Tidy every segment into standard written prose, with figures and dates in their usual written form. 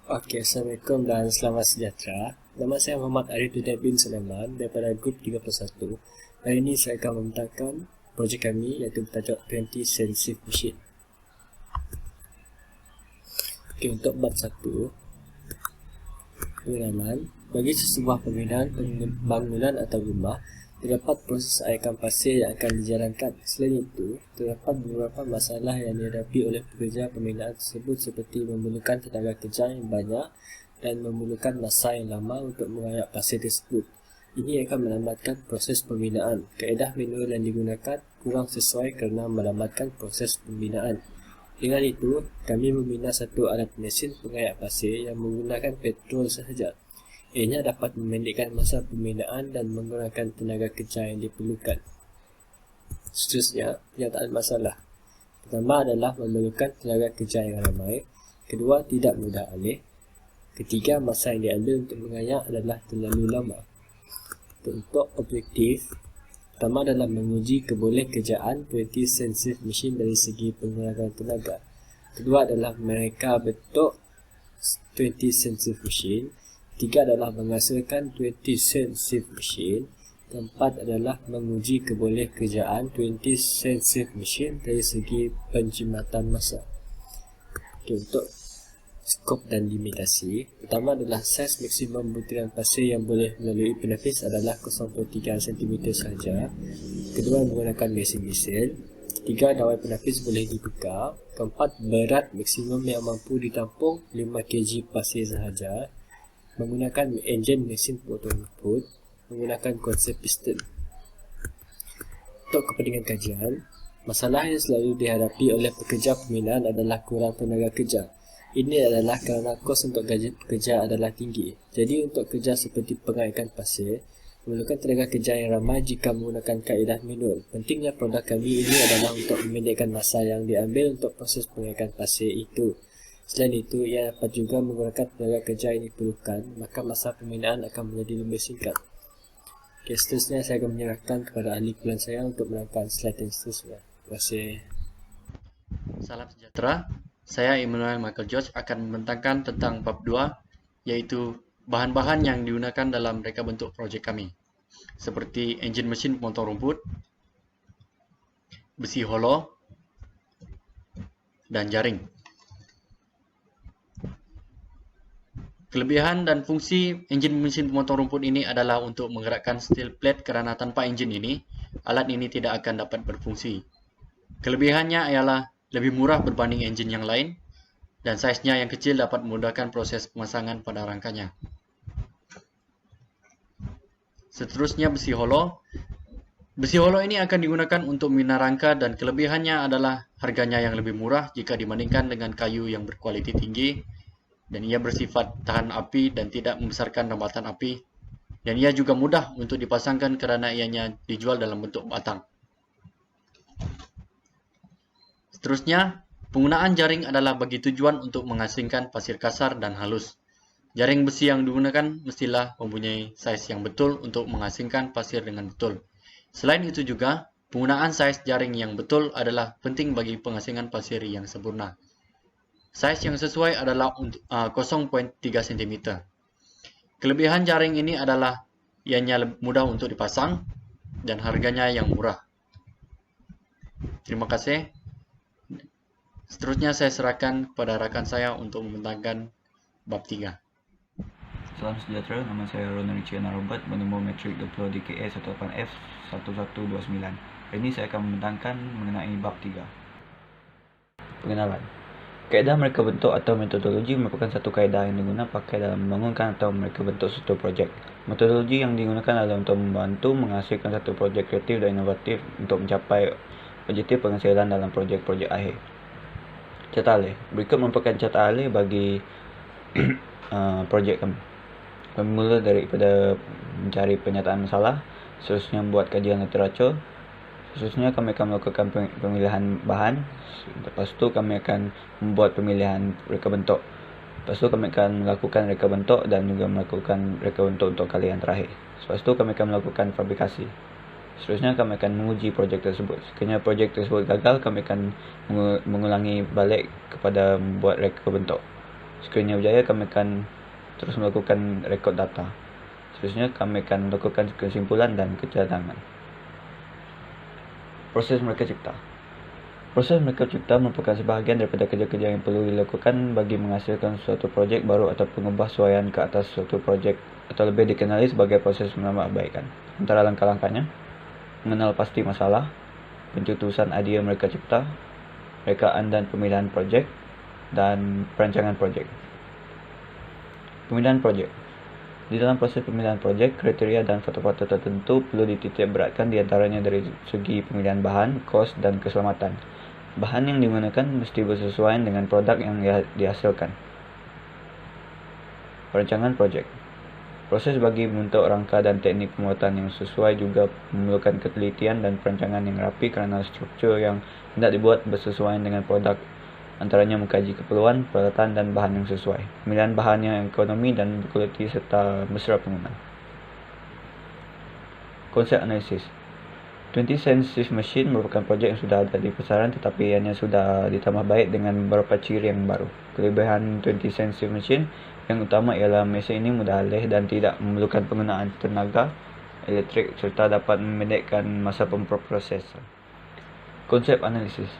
Assalamualaikum dan selamat sejahtera. Nama saya Muhammad Arifudin bin Sulaiman daripada Grup 31. Hari ini saya akan membentangkan projek kami iaitu bertajuk 20 Sensitive Machine. Untuk bab 1, pengenalan. Bagi sesebuah bangunan atau rumah, terdapat proses aikan pasir yang akan dijalankan. Selain itu, terdapat beberapa masalah yang dihadapi oleh pekerja pembinaan tersebut seperti memerlukan tenaga kerja yang banyak dan memerlukan masa yang lama untuk mengayak pasir tersebut. Ini akan melambatkan proses pembinaan. Kaedah manual yang digunakan kurang sesuai kerana melambatkan proses pembinaan. Dengan itu, kami membina satu alat mesin pengayak pasir yang menggunakan petrol sahaja. Ianya dapat memendekkan masa pembinaan dan mengurangkan tenaga kerja yang diperlukan. Seterusnya, kenyataan masalah. Pertama adalah memerlukan tenaga kerja yang ramai. Kedua, tidak mudah alih. Ketiga, masa yang diambil untuk mengayak adalah terlalu lama. Untuk objektif, pertama adalah menguji kebolehkerjaan 20 sensitive machine dari segi pengurangan tenaga. Kedua adalah mereka bentuk 20 sensitive machine. Tiga adalah menghasilkan 20 sensitive machine. Keempat adalah menguji kebolehkerjaan 20 sensitive machine dari segi penjimatan masa. Untuk skop dan limitasi, pertama adalah saiz maksimum butiran pasir yang boleh melalui penepis adalah 0.3 cm sahaja. Kedua, menggunakan mesin diesel. Tiga, dawai penepis boleh dibuka. Keempat, berat maksimum yang mampu ditampung 5 kg pasir sahaja. Menggunakan enjin mesin potong rumput. Menggunakan konsep piston. Untuk kepentingan kajian, masalah yang selalu dihadapi oleh pekerja pembinaan adalah kurang tenaga kerja. Ini adalah kerana kos untuk gaji pekerja adalah tinggi. Jadi untuk kerja seperti pengaikan pasir, memerlukan tenaga kerja yang ramai jika menggunakan kaedah manual. Pentingnya produk kami ini adalah untuk memendekkan masa yang diambil untuk proses pengaikan pasir itu. Selain itu, ia dapat juga menggunakan tenaga kerja yang diperlukan, maka masa pembinaan akan menjadi lebih singkat. Seterusnya saya akan menyerahkan kepada ahli kuliah saya untuk menerangkan slide yang seterusnya. Terima kasih. Salam sejahtera. Saya Immanuel Michael George akan membentangkan tentang bab 2, iaitu bahan-bahan yang digunakan dalam reka bentuk projek kami, seperti enjin mesin pemotong rumput, besi hollow, dan jaring. Kelebihan dan fungsi enjin mesin pemotong rumput ini adalah untuk menggerakkan steel plate kerana tanpa enjin ini, alat ini tidak akan dapat berfungsi. Kelebihannya ialah lebih murah berbanding enjin yang lain, dan saiznya yang kecil dapat memudahkan proses pemasangan pada rangkanya. Seterusnya, besi hollow. Besi hollow ini akan digunakan untuk membina rangka dan kelebihannya adalah harganya yang lebih murah jika dibandingkan dengan kayu yang berkualiti tinggi, dan ia bersifat tahan api dan tidak membesarkan rambatan api, dan ia juga mudah untuk dipasangkan kerana ianya dijual dalam bentuk batang. Seterusnya, penggunaan jaring adalah bagi tujuan untuk mengasingkan pasir kasar dan halus. Jaring besi yang digunakan mestilah mempunyai saiz yang betul untuk mengasingkan pasir dengan betul. Selain itu juga, penggunaan saiz jaring yang betul adalah penting bagi pengasingan pasir yang sempurna. Saiz yang sesuai adalah 0.3 cm. Kelebihan jaring ini adalah ianya mudah untuk dipasang dan harganya yang murah. Terima kasih. Seterusnya saya serahkan kepada rakan saya untuk membentangkan bab 3. Salam sejahtera, nama saya Ronald Richiana Robert, bernombor metrik 20 DKA 18F1129. Hari ini saya akan membentangkan mengenai bab 3. Pengenalan. Kaedah mereka bentuk atau metodologi merupakan satu kaedah yang digunakan pakai dalam membangunkan atau mereka bentuk suatu projek. Metodologi yang digunakan adalah untuk membantu menghasilkan satu projek kreatif dan inovatif untuk mencapai objektif penghasilan dalam projek-projek akhir. Carta alih. Berikut merupakan carta alih bagi projek kami. Kami mula daripada mencari penyataan masalah, seterusnya buat kajian literatur, seterusnya kami akan melakukan pemilihan bahan, lepas tu kami akan membuat pemilihan reka bentuk, lepas tu kami akan melakukan reka bentuk dan juga melakukan reka bentuk untuk kali yang terakhir. Lepas tu kami akan melakukan fabrikasi. Seterusnya kami akan menguji projek tersebut. Sekiranya projek tersebut gagal, kami akan mengulangi balik kepada membuat reka bentuk. Sekiranya berjaya, kami akan terus melakukan rekod data. Seterusnya, kami akan melakukan kesimpulan dan kecadangan. Proses mereka cipta. Proses mereka cipta merupakan sebahagian daripada kerja-kerja yang perlu dilakukan bagi menghasilkan suatu projek baru atau pengubahsuaian ke atas suatu projek, atau lebih dikenali sebagai proses penambahbaikan. Antara langkah-langkahnya: mengenal pasti masalah, pencetusan idea mereka cipta, rekaan dan pemilihan projek, dan perancangan projek. Pemilihan projek. Di dalam proses pemilihan projek, kriteria dan faktor-faktor tertentu perlu dititik beratkan, di antaranya dari segi pemilihan bahan, kos, dan keselamatan. Bahan yang digunakan mesti bersesuaian dengan produk yang dihasilkan. Perancangan projek. Proses bagi membentuk rangka dan teknik pembuatan yang sesuai juga memerlukan ketelitian dan perancangan yang rapi kerana struktur yang hendak dibuat bersesuaian dengan produk, antaranya mengkaji keperluan, peralatan dan bahan yang sesuai, pemilihan bahan yang ekonomi dan berkualiti serta mesra pengguna. Konsep analisis. 20 Sensitive Machine merupakan projek yang sudah ada di pasaran tetapi ianya sudah ditambah baik dengan beberapa ciri yang baru. Kelebihan 20 Sensitive Machine yang utama ialah mesin ini mudah alih dan tidak memerlukan penggunaan tenaga elektrik serta dapat memendekkan masa pemprosesan. Konsep analisis.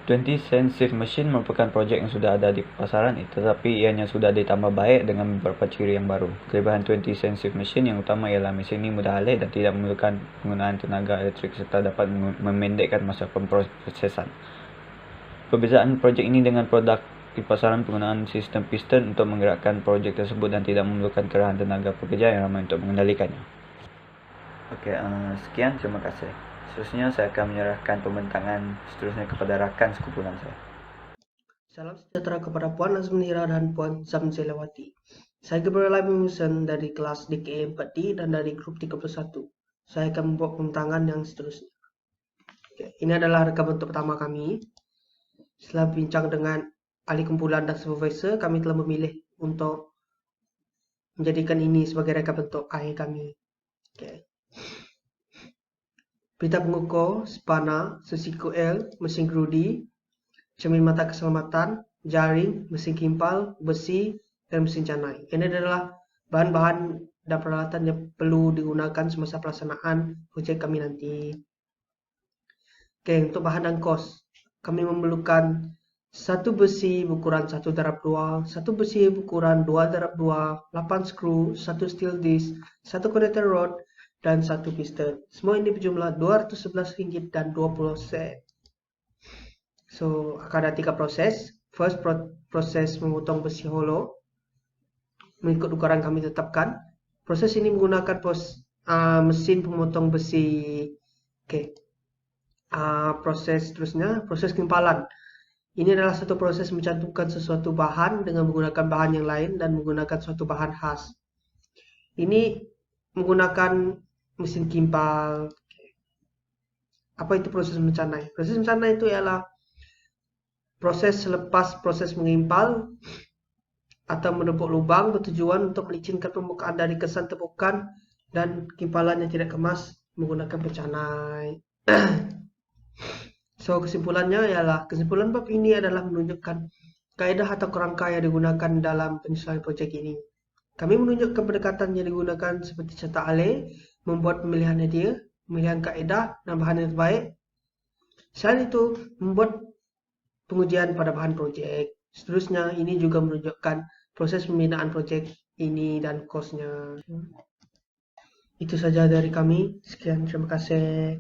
20 Sensitive Machine merupakan projek yang sudah ada di pasaran tetapi ianya sudah ditambah baik dengan beberapa ciri yang baru. Kelebihan 20 Sensitive Machine yang utama ialah mesin ini mudah alih dan tidak memerlukan penggunaan tenaga elektrik serta dapat memendekkan masa pemprosesan. Perbezaan projek ini dengan produk di pasaran penggunaan sistem piston untuk menggerakkan projek tersebut dan tidak memerlukan kerahan tenaga pekerja yang ramai untuk mengendalikannya. Sekian, terima kasih. Seterusnya saya akan menyerahkan pembentangan seterusnya kepada rakan sekumpulan saya. Salam sejahtera kepada Puan Azmira dan Puan Zamzelawati. Saya Gabriel Wilson dari kelas DKE 4D dan dari grup 31. Saya akan membuat pembentangan yang seterusnya. Ini adalah reka bentuk pertama kami. Setelah bincang dengan ahli kumpulan dan supervisor, kami telah memilih untuk menjadikan ini sebagai reka bentuk akhir kami. Berita pengukur, spana, sesiku L, mesin gerudi, cermin mata keselamatan, jaring, mesin kimpal, besi, dan mesin canai. Ini adalah bahan-bahan dan peralatan yang perlu digunakan semasa pelaksanaan projek kami nanti. Untuk bahan dan kos, kami memerlukan satu besi berukuran 1/2, satu besi berukuran 2/2, 8 skru, satu steel disc, satu connector rod, dan satu piston. Semua ini berjumlah RM211 dan 20 sen. So, akan ada 3 proses. First, proses memotong besi hollow mengikut ukuran kami tetapkan. Proses ini menggunakan mesin pemotong besi. Proses seterusnya, proses kimpalan. Ini adalah satu proses mencantumkan sesuatu bahan dengan menggunakan bahan yang lain dan menggunakan suatu bahan khas. Ini menggunakan mesin kimpal. Apa itu proses mencanai? Proses mencanai itu ialah proses selepas proses mengimpal atau menepuk lubang bertujuan untuk melicinkan permukaan dari kesan tepukan dan kimpalan yang tidak kemas menggunakan pencanai. So, kesimpulan bab ini adalah menunjukkan kaedah atau kerangka yang digunakan dalam penyusunan projek ini. Kami menunjukkan pendekatan yang digunakan seperti cetak alih, membuat pemilihan idea, pemilihan kaedah dan bahan yang terbaik. Selain itu, membuat pengujian pada bahan projek. Seterusnya, ini juga menunjukkan proses pembinaan projek ini dan kosnya. Itu saja dari kami. Sekian, terima kasih.